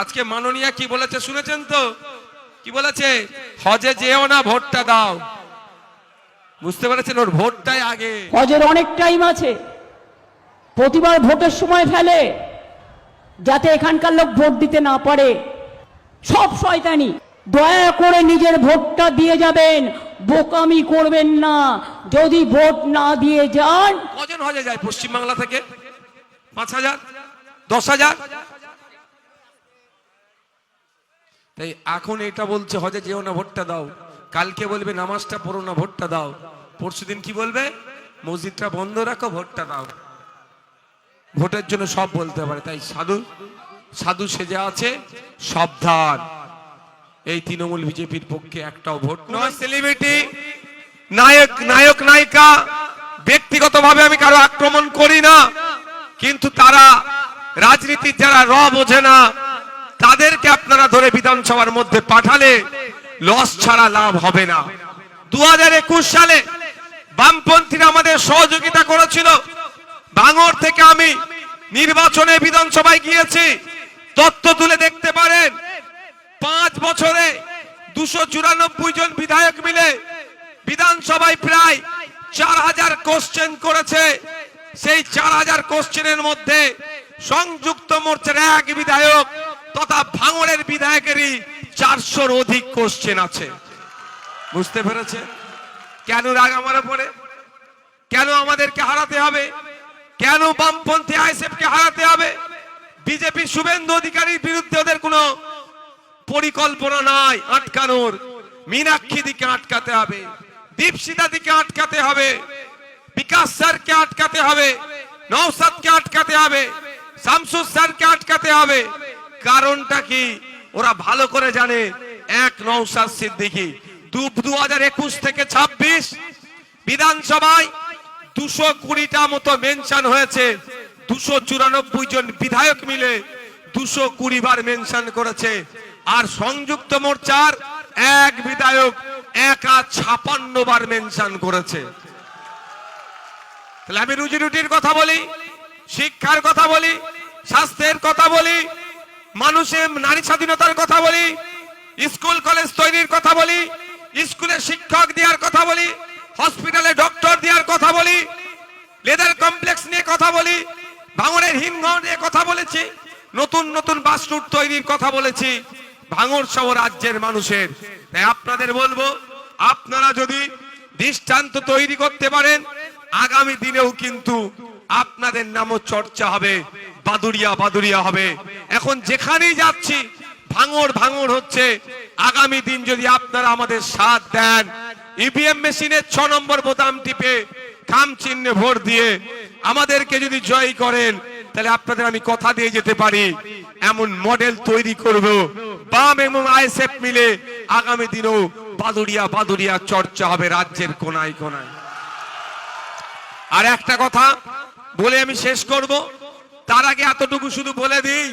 আজকে মাননীয়া কি বলেছে শুনেছেন তো? কি বলেছে? হজে যেও না, ভোটটা দাও। বুঝতে পেরেছেন? ওর ভোটটাই আগে। হজের অনেক টাইম আছে, প্রতিবার ভোটের সময় ফেলে যাতে এখানকার লোক ভোট দিতে না পারে। সব শয়তানি। দয়া করে নিজের ভোটটা দিয়ে যাবেন, বোকামি করবেন না। যদি ভোট না দিয়ে যান, কজন হজে যায় পশ্চিমবাংলা থেকে? 5,000, 10,000। তাই এখন এটা বলছে হজে যেও না, ভোটটা দাও। কালকে বলবে নামাজটা পড়ো না, ভোটটা দাও। পরশুদিন কি বলবে? মসজিদটা বন্ধ রাখো, ভোটটা দাও। ভোটের জন্য সব বলতে পারে। তাই সাধু সাধু সেজে আছে, সাবধান। এই তৃণমূল বিজেপির পক্ষে একটাও ভোট নয়। সেলিব্রিটি, নায়ক, নায়ক নায়িকা, ব্যক্তিগতভাবে আমি কারো আক্রমণ করি না, কিন্তু তারা রাজনীতির যারা বোঝে না তাদেরকে আপনারা ধরে বিধানসভার মধ্যে পাঠালে লস ছাড়া লাভ হবে না। 2021 সালে বামপন্থীরা আমাদের সহযোগিতা করেছিল। ভাঙড় থেকে আমি নির্বাচনে বিধানসভায় গিয়েছি, তথ্য তুলে দেখতে পারেন। 5 বছরে 294 জন বিধায়ক মিলে বিধানসভায় প্রায় 4000 কোশ্চেন করেছে। সেই 4000 কোশ্চেনের মধ্যে সংযুক্ত মোর্চার এক বিধায়ক তথা ভাঙড়ের বিধায়কেরই 400-র অধিক কোশ্চেন আছে। বুঝতে পেরেছে? কেন রাগ আমার উপরে? কেন আমাদেরকে হারাতে হবে? কেন বামপন্থী আইএসএফকে হারাতে হবে? বিজেপি শুভেন্দু অধিকারীর বিরুদ্ধে ওদের কোনো পরিকল্পনা নাই আটকানোর। মীনাক্ষী দিকে আটকাতে হবে, দীপশিতা দিকে আটকাতে হবে, বিকাশ স্যারকে আটকাতে হবে, নওশাদকে আটকাতে হবে, শামসুর স্যারকে আটকাতে হবে। কারণটা কি? ওরা ভালো করে জানে, এক নওশাদ সিদ্দিকী 2021 থেকে 26 বিধানসভায় 220টা মতো মেনশন হয়েছে। 294 জন বিধায়ক মিলে 220 বার মেনশন করেছে। আর সংযুক্ত মোর্চার এক বিধায়ক একা 56 বার মেনশন করেছে। তাহলে আমি রুজি রুটির কথা বলি, শিক্ষার কথা বলি, স্বাস্থ্যের কথা বলি, মানুষের নারী স্বাধীনতার কথা বলি, স্কুল কলেজ তৈরির কথা বলি, স্কুলে শিক্ষক দেওয়ার কথা বলি, হসপিটালে ডক্টর দেওয়ার কথা বলি, লেদার কমপ্লেক্স নিয়ে কথা বলি, ভাঙড়ের হিমঘর নিয়ে কথা বলেছি, নতুন নতুন বাস রুট তৈরির কথা বলেছি ভাঙড় সহ রাজ্যের মানুষের। তাই আপনাদের বলবো, আপনারা যদি দৃষ্টান্ত তৈরি করতে পারেন, আগামী দিনেও কিন্তু আপনাদের নামও চর্চা হবে, বাদুড়িয়া বাদুড়িয়া হবে। এখন যেখানেই যাচ্ছি ভাঙড় ভাঙড় হচ্ছে। আগামী দিন যদি আপনারা আমাদের সাথ দেন, ইভিএম মেশিনের 6 নম্বর বোতাম টিপে খাম চিহ্নে ভোট দিয়ে আমাদেরকে যদি জয় করেন, তাহলে আপনাদের আমি কথা দিয়ে যেতে পারি, এমন মডেল তৈরি করব বাম এবং আইএসএফ মিলে। আগামী দিনেও বাদুড়িয়া বাদুড়িয়া চর্চা হবে রাজ্যের কোনায় কোনায়। আর একটা কথা বলে আমি শেষ করব, তার আগে এতটুকু শুধু বলে দিই,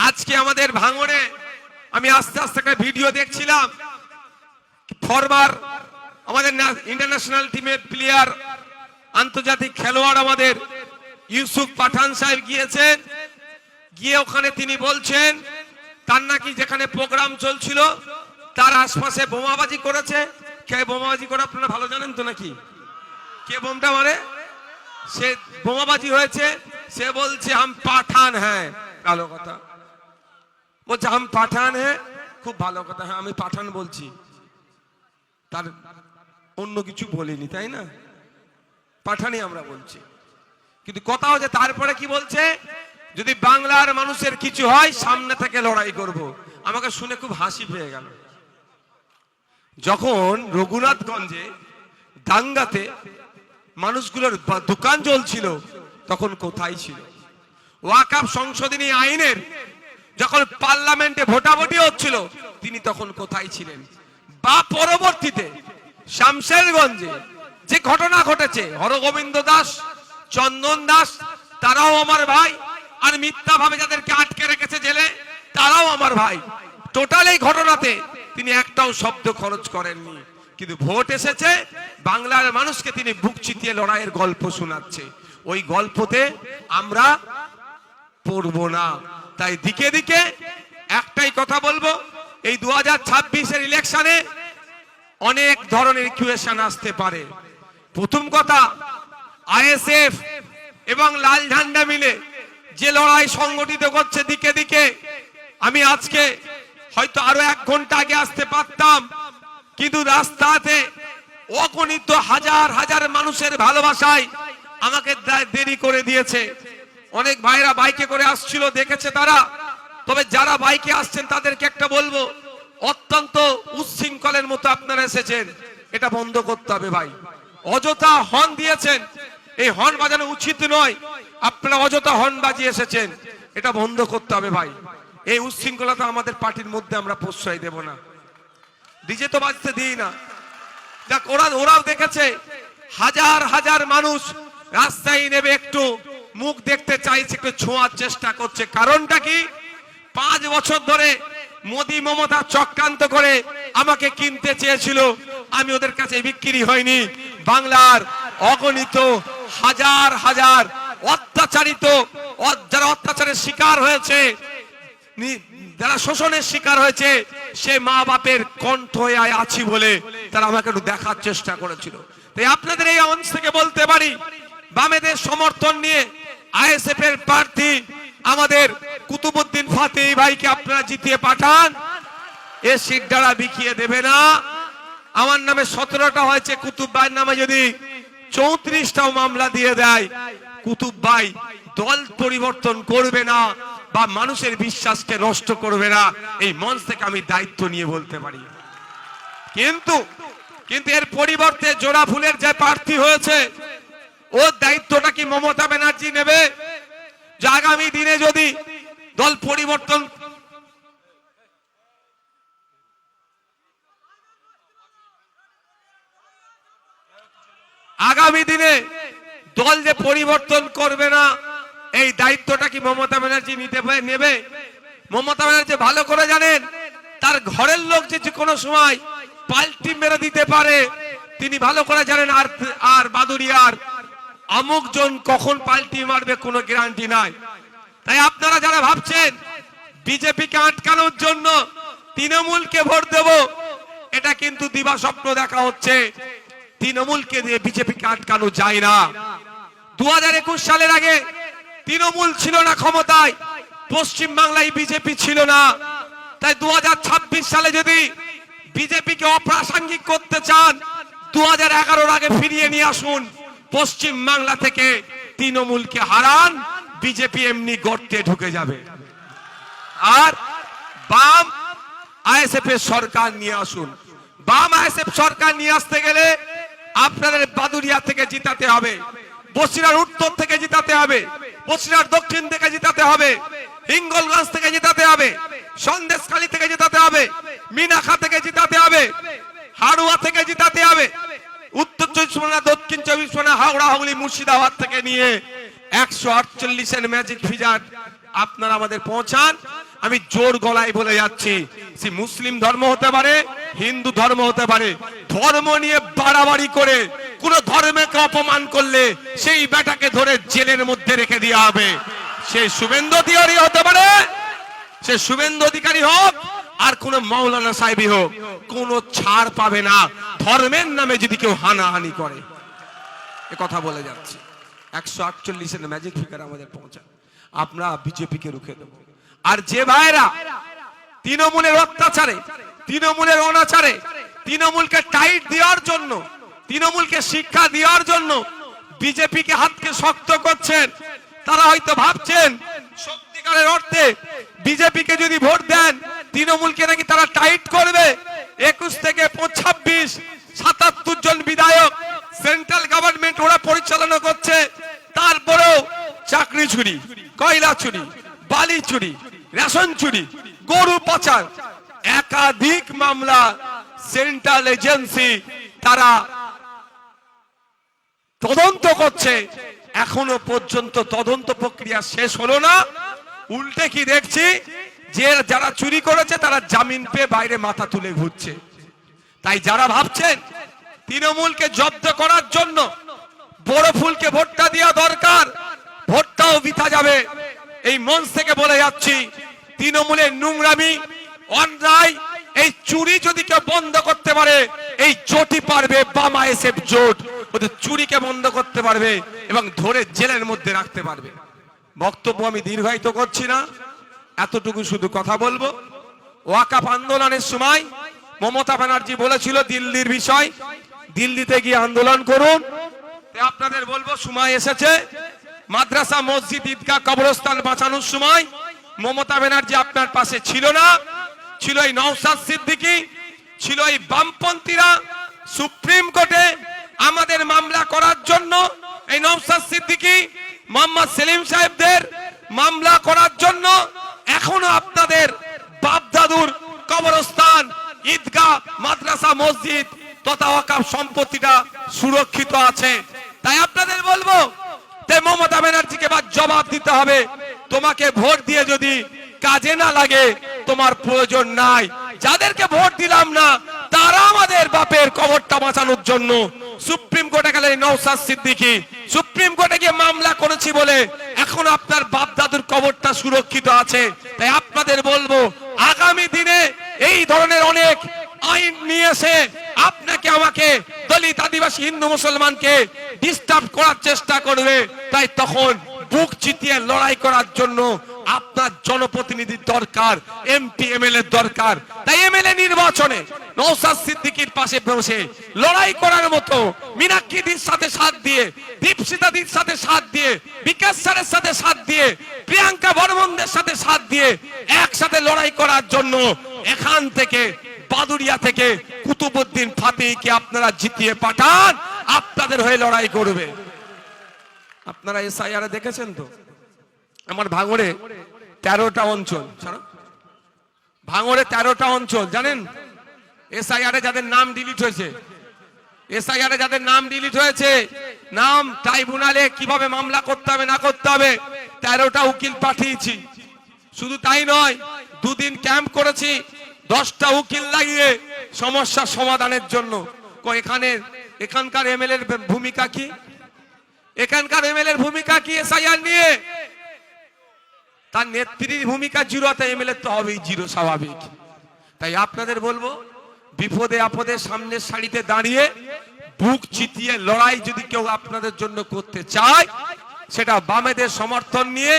আজকে আমাদের ভাঙড়ে আমি আস্তে আস্তে একটা ভিডিও দেখছিলাম। ফরবার আমাদের ইন্টারন্যাশনাল টিমের প্লেয়ার, আন্তর্জাতিক খেলোয়াড় আমাদের ইউসুফ পাঠান সাহেব গিয়েছেন। গিয়ে ওখানে তিনি বলছেন তার নাকি যেখানে প্রোগ্রাম চলছিল তার আশপাশে বোমাবাজি করেছে। কে বোমাবাজি করে আপনারা ভালো জানেন তো নাকি? কে বোমটা মারে? সে বোমাবাজি হয়েছে। সে বলছে হাম পাঠান হ্যাঁ। ভালো কথা বলছে, হাম পাঠান হ্যাঁ। খুব ভালো কথা, হ্যাঁ আমি পাঠান বলছি, তার অন্য কিছু বলিনি, তাই না? পাঠানি আমরা বলছি। কিন্তু কথা হচ্ছে তারপরে কি বলছে, যদি বাংলার মানুষের কিছু হয় সামনে থেকে লড়াই করব। আমাকে শুনে খুব হাসি পেয়ে গেল। যখন রঘুনাথগঞ্জে দাঙ্গাতে মানুষগুলোর দোকান জ্বলছিল তখন কোথায় ছিল? ওয়াকফ সংশোধনী আইনের যখন পার্লামেন্টে ভোটাভুটি হচ্ছিল তিনি তখন কোথায় ছিলেন? বা পরবর্তীতে শামশেরগঞ্জে যে ঘটনা ঘটেছে, হরগোবিন্দ দাস, চন্দন দাস, তারাও আমার ভাই, আর মিথ্যা ভাবে যাদেরকে আটকে রেখেছে জেলে তারাও আমার ভাই। টোটাল এই ঘটনাতে তিনি একটাও শব্দ খরচ করেননি। কিন্তু ভোট এসেছে, বাংলার মানুষকে তিনি বুক চিতিয়ে লড়াইয়ের গল্প শোনাচ্ছে। ওই গল্পতে আমরা পড়বো না। তাই দিকে দিকে একটাই কথা বলবো, এই 2026-এর ইলেকশনে অনেক ধরনের ইকুয়েশন আসতে পারে। প্রথম কথা, আইএসএফ এবং লাল ঝান্ডা মিলে যে লড়াই সংগঠিত করছে দিকে দিকে, আমি আজকে হয়তো আরো 1 ঘন্টা আগে আসতে পারতাম, কিন্তু রাস্তাতে অগণিত হাজার হাজার মানুষের ভালোবাসায় আমাকে দেরি করে দিয়েছে। অনেক ভাইরা বাইকে করে আসছিল, দেখেছে তারা। তবে যারা বাইকে আসছেন তাদেরকে একটা বলবো, অত্যন্ত উচ্ছৃঙ্খলের মতো আপনারা এসেছেন, এটা বন্ধ করতে হবে ভাই। অযথা হর্ন দিয়েছেন, এই হর্ন বাজানো উচিত নয়। আপনারা অযথা হর্ন বাজিয়ে এসেছেন, এটা বন্ধ করতে হবে ভাই। এই উচ্ছৃঙ্খলতা আমাদের পার্টির মধ্যে আমরা প্রশ্রয় দেব না। ডিজে তো বাজতে দিই না। দেখ, ওরাও দেখেছে হাজার হাজার মানুষ রাস্তায় নেবে, একটু মুখ দেখতে চাইছে, একটু ছোঁয়ার চেষ্টা করছে। কারণটা কি? 5 বছর ধরে মোদি মমতা চক্রান্ত করে আমাকে কিনতে চেয়েছিল, আমি ওদের কাছে বিক্রি হয়নি। বাংলার অগণিত হাজার হাজার অত্যাচারিত, যারা অত্যাচারের শিকার হয়েছে, যারা শোষণের শিকার হয়েছে, সে মা বাপের কণ্ঠ হয়ে আছি বলে তারা আমাকে একটু দেখার চেষ্টা করেছিল। তাই আপনাদের এই অঞ্চ থেকে বলতে পারি, বামেদের সমর্থন নিয়ে আইএসএফ এর প্রার্থী আমাদের কুতুবউদ্দিন ফাতেহি ভাইকে আপনারা জিতিয়ে পাঠান। এ সিট দ্বারা বিকিয়ে দেবে না। আমার নামে 17টা হয়েছে, কুতুব ভাইয়ের নামে যদি 34টাও মামলা দিয়ে দেয়, কুতুব ভাই দল পরিবর্তন করবে না বা মানুষের বিশ্বাসকে নষ্ট করবে না, এই মঞ্চ থেকে আমি দায়িত্ব নিয়ে বলতে পারি। কিন্তু এর পরিবর্তে জোড়া ফুলের যে প্রার্থী হয়েছে, ওর দায়িত্বটা কি মমতা ব্যানার্জি নেবে? যে আগামী দিনে যদি দল পরিবর্তন, আগামী দিনে দল যে পরিবর্তন করবে না, এই দায়িত্বটা কি মমতা ব্যানার্জি নেবে? মমতা ব্যানার্জি ভালো করে জানেন, তার ঘরের লোক যে কোনো সময় পাল্টি মেরে দিতে পারে, তিনি ভালো করে জানেন। আর বাদুড়িয়ার অমুক জন কখন পাল্টি মারবে কোনো গ্যারান্টি নাই। তাই আপনারা যারা ভাবছেন বিজেপিকে আটকানোর জন্য তৃণমূলকে ভোট দেব, এটা কিন্তু দিবা স্বপ্ন দেখা হচ্ছে। তৃণমূলকে দিয়ে বিজেপিকে আটকানো যায় না। 2021 সালের আগে তৃণমূল ছিল না ক্ষমতায়, পশ্চিম বাংলায় বিজেপি ছিল না। তাই 2026 সালে যদি বিজেপিকে অপ্রাসঙ্গিক করতে চান, 2011 আগে ফিরিয়ে নিয়ে আসুন। পশ্চিম বাংলা থেকে তৃণমূলকে হারান, বিজেপি এমনি গর্তে ঢুকে যাবে। আর বাম আইএসএফ এর সরকার নিয়ে আসুন। বাম আইএসএফ সরকার নিয়ে আসতে গেলে আপনাদের বাদুড়িয়া থেকে জিতাতে হবে, বসিরহাট উত্তর থেকে জিতাতে হবে, বসিরহাট দক্ষিণ থেকে জিতাতে হবে, হিঙ্গলগঞ্জ থেকে জিতাতে হবে, সন্দেশখালী থেকে জিতাতে হবে, মিনাখা থেকে জিতাতে হবে, হাড়ুয়া থেকে জিতাতে হবে, উত্তর 24 পরগনা, দক্ষিণ 24 পরগনা, হাওড়া, হুগলি, মুর্শিদাবাদ থেকে নিয়ে 148 এর ম্যাজিক ফিগার আপনারা আমাদের পৌঁছান। আমি জোর গলায় বলে যাচ্ছি, সে মুসলিম ধর্ম হতে পারে, হিন্দু ধর্ম হতে পারে, ধর্ম নিয়ে বাড়াবাড়ি করে কোন ধর্মকে অপমান করলে সেই বেটাকে ধরে জেলের মধ্যে রেখে দেওয়া হবে। সে শুভেন্দু অধিকারী হতে পারে, সে শুভেন্দু অধিকারী হোক আর কোন মাওলানা সাহেবই হোক, কোন ছাড় পাবে না ধর্মের নামে যদি কেউ হানাহানি করে। এ কথা বলে যাচ্ছে। 148 এর ম্যাজিক ফিগার আমাদের পৌঁছান, আমরা বিজেপিকে রুখে দেব। আর যে ভাইরা তৃণমূলের অত্যাচারে, তৃণমূলের অনাচারে, তৃণমূলকে টাইট দেওয়ার জন্য, তৃণমূলকে শিক্ষা দেওয়ার জন্য বিজেপিকে হাতকে শক্ত করছেন, তারা হয়তো ভাবছেন সত্যিকারের অর্থে বিজেপিকে যদি ভোট দেন তৃণমূলকে নাকি তারা টাইট করবে। 21 থেকে 26 77 জন বিধায়ক সেন্ট্রাল গভর্নমেন্ট ওরা পরিচালনা করছে, তারপরেও চাকরি চুরি, কয়লা চুরি, বালি চুরি, রেশন চুরি, গরু পাচার, একাধিক মামলা সেন্ট্রাল এজেন্সি তারা তদন্ত করছে। এখনো পর্যন্ত তদন্ত প্রক্রিয়া শেষ হলো না। উল্টে কি দেখছি, যে যারা চুরি করেছে তারা জামিন পেয়ে বাইরে মাথা তুলে ঘুরছে। তাই যারা ভাবছেন তৃণমূলকে জব্দ করার জন্য বড় ফুলকে ভোটটা দেওয়া দরকার, ভোটটাও বৃথা যাবে। এই মঞ্চ থেকে বলে যাচ্ছি, তৃণমূলের নোংরামি অন্যায় এই চুরি যদি কেউ বন্ধ করতে পারে, এই জোটই পারবে, বাম আইএসএফ জোট ওদের চুরিকে বন্ধ করতে পারবে এবং ধরে জেলের মধ্যে রাখতে পারবে। বক্তব্য আমি দীর্ঘায়িত করছি না, এতটুকু শুধু কথা বলবো। ওয়াকাফ আন্দোলনের সময় মমতা ব্যানার্জি বলেছিল দিল্লির বিষয়, দিল্লিতে গিয়ে আন্দোলন করুন। আপনাদের বলবো সময় এসেছে। মাদ্রাসা, মসজিদ, ঈদগাহ, কবরস্থান বাঁচানোর সময় মমতা ব্যানার্জি আপনার পাশে ছিল না, ছিল এই নওশাদ সিদ্দিকী, ছিল এই বামপন্থীরা। সুপ্রিম কোর্টে আমাদের মামলা করার জন্য এই নওশাদ সিদ্দিকী, মোহাম্মদ সেলিম সাহেবদের মামলা করার জন্য এখনো আপনাদের বাপ দাদুর কবরস্থান, ঈদগাহ, মাদ্রাসা, মসজিদ তথা ওয়াকাফ সম্পত্তিটা সুরক্ষিত আছে। তাই আপনাদের বলবো মমতা ব্যানার্জিকে এবার জবাব দিতে হবে। তোমাকে ভোট দিয়ে যদি কাজে না লাগে তোমার প্রয়োজন নাই। যাদেরকে ভোট দিলাম না তারা আমাদের বাপের কবরটা বাঁচানোর জন্য সুপ্রিম কোর্টে গেলে নওশাদ সিদ্দিকী সুপ্রিম কোর্টে গিয়ে মামলা করেছি বলে এখন আপনার বাপ দাদুর কবরটা সুরক্ষিত আছে। তাই আপনাদের বলবো আগামী দিনে এই ধরনের অনেক আইন নিয়ে এসে আপনাকে আমাকে দলিত, আদিবাসী, হিন্দু, মুসলমানকে ডিস্টার্ব করার চেষ্টা করবে। তাই তখন বুক চিতিয়ে লড়াই করার জন্য আপনার জনপ্রতিনিধির দরকার, এমপি এমএলএ দরকার। তাই এমএলএ নির্বাচনে নওশাদ সিদ্দিকীর পাশে বসে লড়াই করার মতো মীনাক্ষীদির সাথে সাথ দিয়ে, দীপশিতাদির সাথে সাথ দিয়ে, বিকাশ স্যারের সাথে সাথ দিয়ে, প্রিয়াঙ্কা বর্মনদের সাথে সাথ দিয়ে একসাথে লড়াই করার জন্য এখান থেকে বাদুড়িয়া থেকে কুতুবউদ্দিন ফাতিকে আপনারা জিতিয়ে পাঠান, আপনাদের হয়ে লড়াই করবে। আপনারা এসআইআর দেখেছেন তো, আমার ভাঙড়ে 13টা অঞ্চল, ভাঙড়ে 13টা অঞ্চল জানেন এসআইআর যাদের নাম ডিলিট হয়েছে, এসআইআর যাদের নাম ডিলিট হয়েছে, নাম ট্রাইব্যুনালে কিভাবে মামলা করতে হবে না করতে হবে 13টা উকিল পাঠিয়েছি। শুধু তাই নয়, দুদিন ক্যাম্প করেছি, 10টা উকিল লাগিয়ে সমস্যা সমাধানের জন্য। এখানকার এমএলএ এর ভূমিকা কি? এখানকার এমএলএ এর ভূমিকা কি এসআইআর নিয়ে? তার নেত্রীর ভূমিকা জিরো, তাই এমএলএ তো হবেই জিরো, স্বাভাবিক। তাই আপনাদের বলবো বিপদে আপদে সামনের সারিতে দাঁড়িয়ে বুক চিতিয়ে লড়াই যদি কেউ আপনাদের জন্য করতে চায়, সেটা বামেদের সমর্থন নিয়ে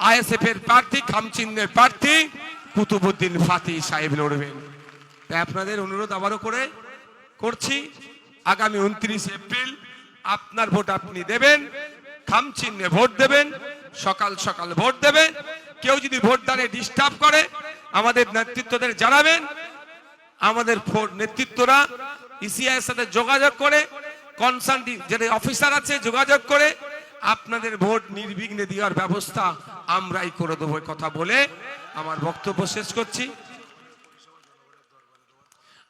আইএসএফ এর প্রার্থী, খামচিহ্নের প্রার্থী কুতুবউদ্দিন ফাতি সাহেব লড়বেন। তাই আপনাদের অনুরোধ আবারও করছি, আগামী 29 এপ্রিল আপনার ভোট আপনি দেবেন, খামচিহ্নে ভোট দেবেন, সকাল সকাল ভোট দেবেন। কেউ যদি ভোটদানে ডিস্টার্ব করে আমাদের নেতৃত্বদের জানাবেন। আমাদের নেতৃত্বরা ইসিআই এর সাথে যোগাযোগ করে, কনসার্ন যে অফিসার আছে যোগাযোগ করে আপনাদের ভোট নির্বিঘ্নে দেওয়ার ব্যবস্থা আমরাই করে দেবো কথা বলে আমার বক্তব্য শেষ করছি।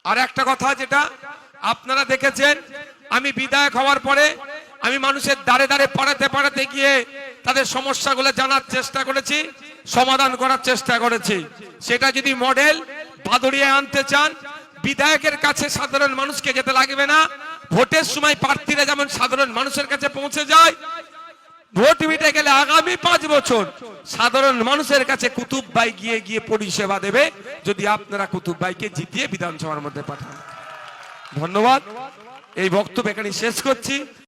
আর একটা কথা যেটা আপনারা দেখেছেন, আমি বিধায়ক হওয়ার পরে আমি মানুষের দাঁড়ে দাঁড়ে পাড়াতে গিয়ে তাদের সমস্যাগুলো জানার চেষ্টা করেছি, সমাধান করার চেষ্টা করেছি। সেটা যদি মডেল বাদুড়িয়ায় আনতে চান, বিধায়কের কাছে সাধারণ মানুষকে যেতে লাগবে না। ভোটের সময় প্রার্থীরা যেমন সাধারণ মানুষের কাছে পৌঁছে যায়, ভোট মিটে গেলে আগামী 5 বছর সাধারণ মানুষের কাছে কুতুব ভাই গিয়ে গিয়ে পরিষেবা দেবে, যদি আপনারা কুতুব ভাইকে জিতিয়ে বিধানসভার মধ্যে পাঠান। ধন্যবাদ। এই বক্তব্য এখানে শেষ করছি।